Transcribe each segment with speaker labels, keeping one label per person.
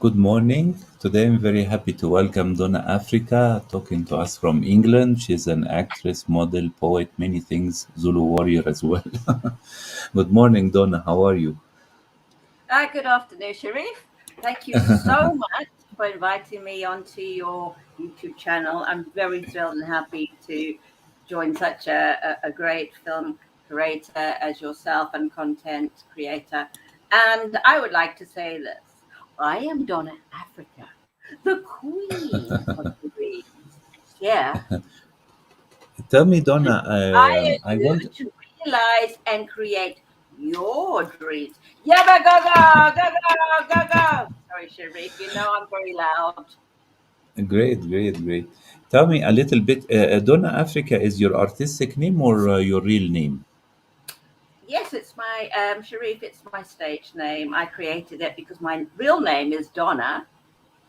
Speaker 1: Good morning. Today I'm very happy to welcome Donna Africa talking to us from England. She's an actress, model, poet, many things, Zulu warrior as well. Good morning, Donna. How are you?
Speaker 2: Good afternoon, Sharif. Thank you so much for inviting me onto your YouTube channel. I'm very thrilled and happy to join such a great film creator as yourself and content creator. And I would like to say this: I am Donna Africa, the queen of the dreams. Yeah,
Speaker 1: Tell me, Donna,
Speaker 2: inspire
Speaker 1: I
Speaker 2: you
Speaker 1: want
Speaker 2: to realize and create your dreams. Yabba go go go go go go. Sorry, Sharif. You know I'm very loud.
Speaker 1: great, great, great. Tell me a little bit. Donna Africa is your artistic name or your real name?
Speaker 2: Yes, it's my Sharif. It's my stage name. I created it because my real name is Donna,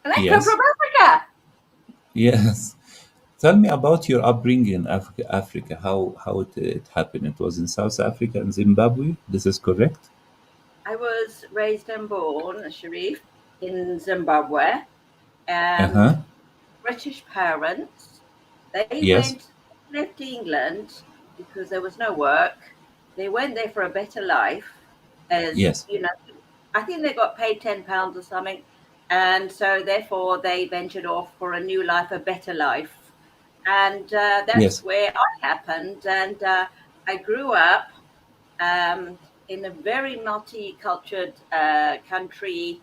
Speaker 2: and I come
Speaker 1: Yes,
Speaker 2: from Africa.
Speaker 1: yes. Tell me about your upbringing in Africa. How it happened? It was in South Africa and Zimbabwe. This is correct?
Speaker 2: I was raised and born, Sharif, in Zimbabwe,
Speaker 1: Uh
Speaker 2: and
Speaker 1: huh.
Speaker 2: British parents. They
Speaker 1: Yes.
Speaker 2: left England because there was no work. They went there for a better life, as
Speaker 1: Yes.
Speaker 2: you know. I think they got paid £10 or something, and so therefore they ventured off for a new life, a better life, and that's
Speaker 1: Yes.
Speaker 2: where I happened. And I grew up um, in a very multicultural country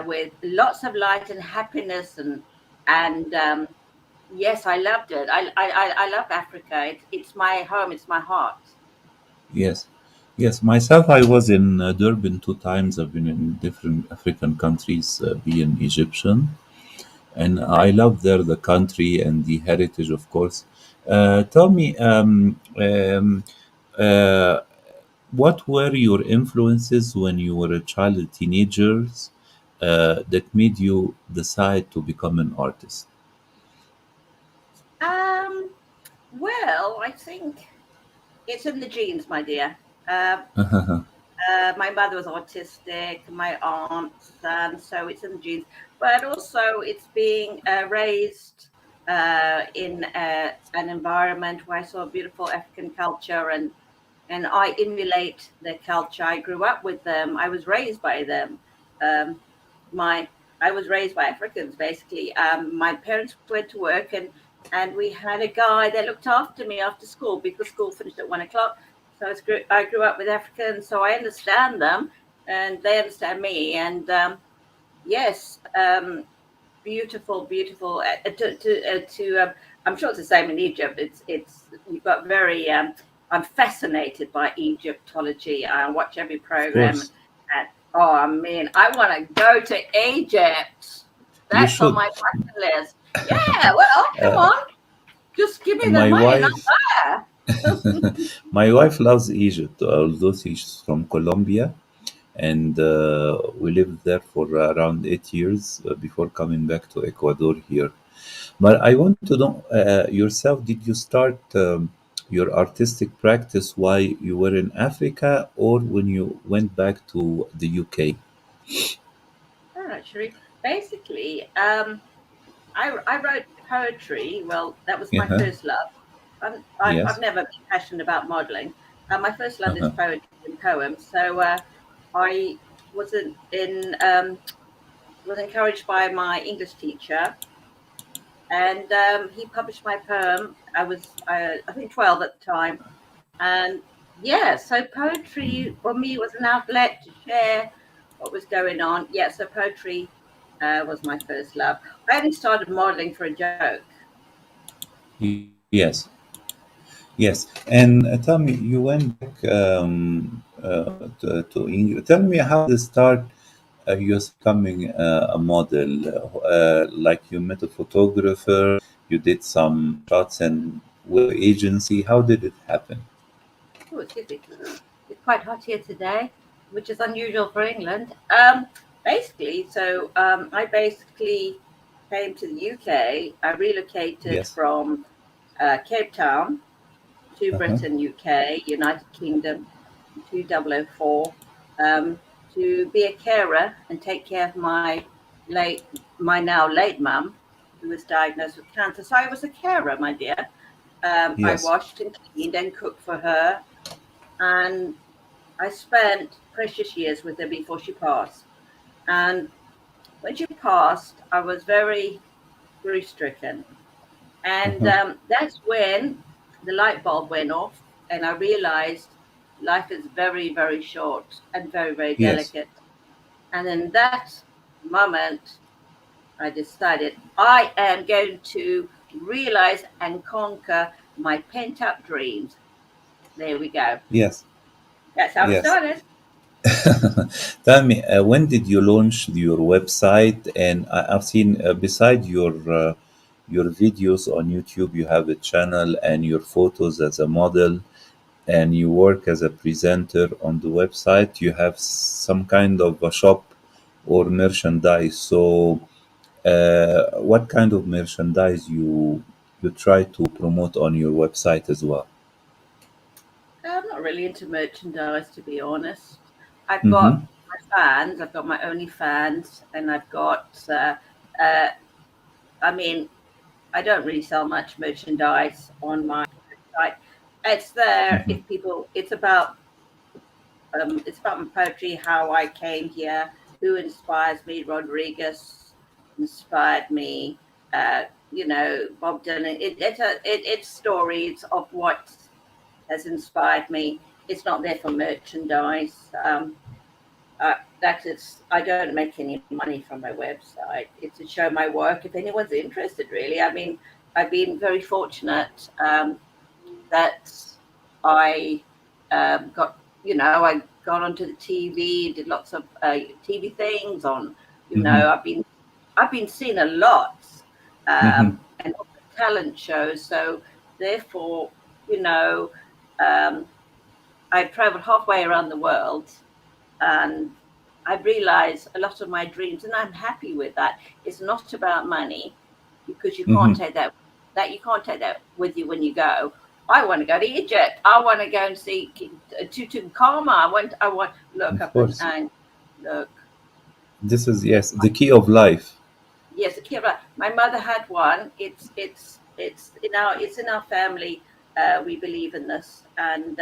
Speaker 2: with lots of light and happiness, and yes, I loved it. I love Africa. It's my home. It's my heart.
Speaker 1: Yes. Yes. Myself, I was in Durban 2 times. I've been in different African countries, being Egyptian, and I
Speaker 2: Right.
Speaker 1: love there the country and the heritage, of course. Tell me, uh, what were your influences when you were a child, teenagers, that made you decide to become an artist?
Speaker 2: Um. Well, I think it's in the genes, my dear. Uh, my mother was autistic, my aunts, and so it's in the genes. But also, it's being raised in an environment where I saw beautiful African culture, and I emulate their culture. I grew up with them. I was raised by them. Um, my I was raised by Africans, basically. My parents went to work, and we had a guy that looked after me after school because school finished at 1 o'clock. So I grew up with Africans, so I understand them, and they understand me. And yes, beautiful, beautiful. I'm sure it's the same in Egypt. It's you've got very. I'm fascinated by Egyptology. I watch every
Speaker 1: Of
Speaker 2: program,
Speaker 1: course,
Speaker 2: and oh, I mean, I want to go to Egypt.
Speaker 1: you
Speaker 2: That's on
Speaker 1: should.
Speaker 2: my bucket list. Yeah, well, come on, just give me the
Speaker 1: My
Speaker 2: money and I'm
Speaker 1: wife,
Speaker 2: there.
Speaker 1: my wife loves Egypt, although she's from Colombia, and we lived there for around 8 years before coming back to Ecuador here. But I want to know yourself, did you start your artistic practice while you were in Africa or when you went back to the UK?
Speaker 2: All right, Sharif. Basically, I wrote poetry. Well, that was my
Speaker 1: Uh-huh.
Speaker 2: first love. I've
Speaker 1: Yes.
Speaker 2: never been passionate about modeling. My first love is
Speaker 1: Uh-huh.
Speaker 2: poetry and poems. So I was was encouraged by my English teacher, and he published my poem. I think 12 at the time, and yeah, so poetry for me was an outlet to share what was going on. Yeah, so poetry was my first love. I only started modeling for a joke.
Speaker 1: Yes. Yes. And tell me, you went back to England. Tell me how did it start you becoming a model? Like you met a photographer, you did some shots and with agency. How did it happen?
Speaker 2: Oh, excuse me. It's quite hot here today, which is unusual for England. Basically, so I basically came to the UK. I relocated
Speaker 1: Yes.
Speaker 2: from Cape Town to
Speaker 1: Uh-huh.
Speaker 2: Britain, UK, United Kingdom, 2004, to be a carer and take care of my late, my now late mum, who was diagnosed with cancer. So I was a carer, my dear. I
Speaker 1: Yes.
Speaker 2: washed and cleaned and cooked for her, and I spent precious years with her before she passed. And when she passed, I was very grief stricken. And
Speaker 1: Uh-huh.
Speaker 2: that's when the light bulb went off, and I realized life is very, very short and very, very
Speaker 1: Yes.
Speaker 2: delicate. And in that moment, I decided I am going to realize and conquer my pent up dreams. There we go.
Speaker 1: Yes.
Speaker 2: That's how it
Speaker 1: Yes.
Speaker 2: started.
Speaker 1: Tell me, when did you launch your website? And I've seen, beside your videos on YouTube, you have a channel and your photos as a model, and you work as a presenter on the website. You have some kind of a shop or merchandise. So, what kind of merchandise you try to promote on your website as well?
Speaker 2: I'm not really into merchandise, to be honest. I've
Speaker 1: Mm-hmm.
Speaker 2: got my fans, I've got my OnlyFans, and I've got, uh, I mean, I don't really sell much merchandise on my website. It's there
Speaker 1: Mm-hmm.
Speaker 2: if people, it's about my poetry, how I came here, who inspires me. Rodriguez inspired me. Uh, Bob Dylan. It's stories of what has inspired me. It's not there for merchandise. That is, I don't make any money from my website. It's to show my work if anyone's interested. Really, I mean, I've been very fortunate. That I got, I got onto the TV, did lots of TV things on,
Speaker 1: Mm-hmm.
Speaker 2: I've been seen a lot,
Speaker 1: Mm-hmm.
Speaker 2: and also talent shows. So therefore, you know, um, I've traveled halfway around the world, and I realized a lot of my dreams, and I'm happy with that. It's not about money, because you can't
Speaker 1: Mm-hmm.
Speaker 2: take that you can't take that with you when you go. I want to go to Egypt. I want to go and see Tutankhamun. I want look
Speaker 1: Of
Speaker 2: up and
Speaker 1: course.
Speaker 2: look.
Speaker 1: This is, yes, the key of life.
Speaker 2: Yes, Akira. My mother had one. It's in our family. We believe in this, and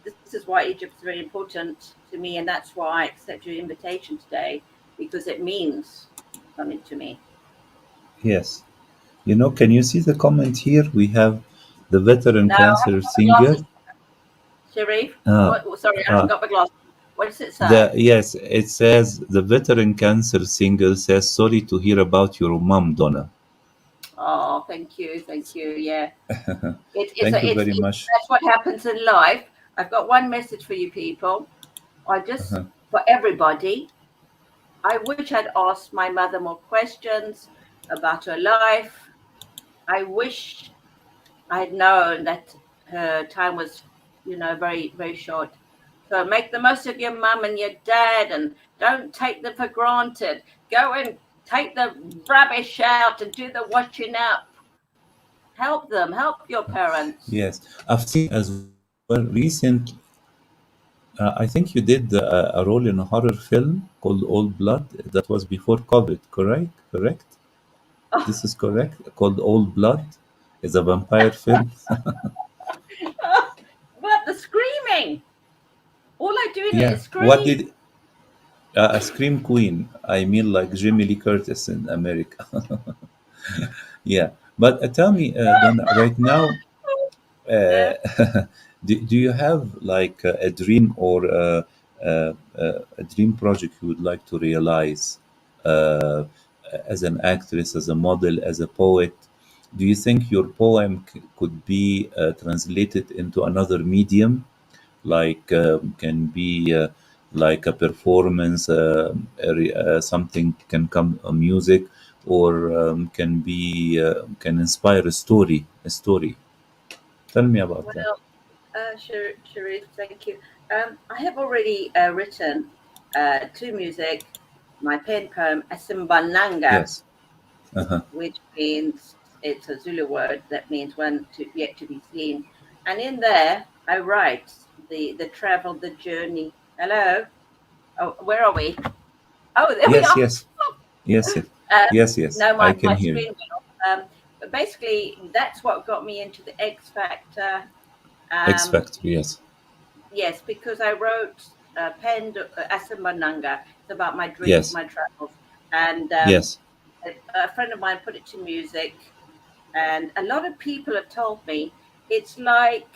Speaker 2: this is why Egypt is very important to me, and that's why I accept your invitation today, because it means something to me.
Speaker 1: Yes. Can you see the comment here? We have the veteran
Speaker 2: Now I
Speaker 1: cancer
Speaker 2: haven't got my
Speaker 1: singer.
Speaker 2: glasses, Sharif.
Speaker 1: Uh,
Speaker 2: What? Sorry, I haven't
Speaker 1: uh,
Speaker 2: got my glasses. What does it
Speaker 1: the
Speaker 2: say?
Speaker 1: yes, it says the veteran cancer singer says sorry to hear about your mom, Donna.
Speaker 2: Oh, thank you, thank you. Yeah,
Speaker 1: Thank you very much.
Speaker 2: that's what happens in life. I've got one message for you people. I just,
Speaker 1: Uh-huh.
Speaker 2: for everybody, I wish I'd asked my mother more questions about her life. I wish I'd known that her time was, very, very short. So make the most of your mum and your dad, and don't take them for granted. Go and take the rubbish out and do the washing up. Help them, help your parents.
Speaker 1: Yes, I've seen as well recent. I think you did a role in a horror film called Old Blood. That was before COVID, correct? Correct. This is correct. Called Old Blood is a vampire film.
Speaker 2: But the screaming, all I do in it
Speaker 1: Yeah.
Speaker 2: is
Speaker 1: What
Speaker 2: scream.
Speaker 1: did a scream queen? I mean, like Jamie Lee Curtis in America. Yeah. But tell me, Donna, right now, uh,
Speaker 2: Yeah.
Speaker 1: do you have like a dream or a dream project you would like to realize uh, as an actress, as a model, as a poet? Do you think your poem could be translated into another medium, like can be like a performance, something can come music, or can inspire a story? Tell me about that.
Speaker 2: Well, Sharif, thank you. I have already written to music my pen poem Asimbananga,
Speaker 1: Yes. Uh-huh.
Speaker 2: which means it's a Zulu word that means one yet to be seen. And in there, I write the travel, the journey. Hello. Oh, where are we? Oh, there we
Speaker 1: Yes,
Speaker 2: are.
Speaker 1: yes. Yes, yes,
Speaker 2: Um,
Speaker 1: yes, yes.
Speaker 2: no,
Speaker 1: I
Speaker 2: my
Speaker 1: can hear you.
Speaker 2: screen went off. But basically, that's what got me into the X Factor.
Speaker 1: X
Speaker 2: Um,
Speaker 1: Factor. Yes,
Speaker 2: yes, because I wrote penned Asamananga. It's about my dreams,
Speaker 1: yes,
Speaker 2: my travels, and
Speaker 1: yes.
Speaker 2: a friend of mine put it to music, and a lot of people have told me it's like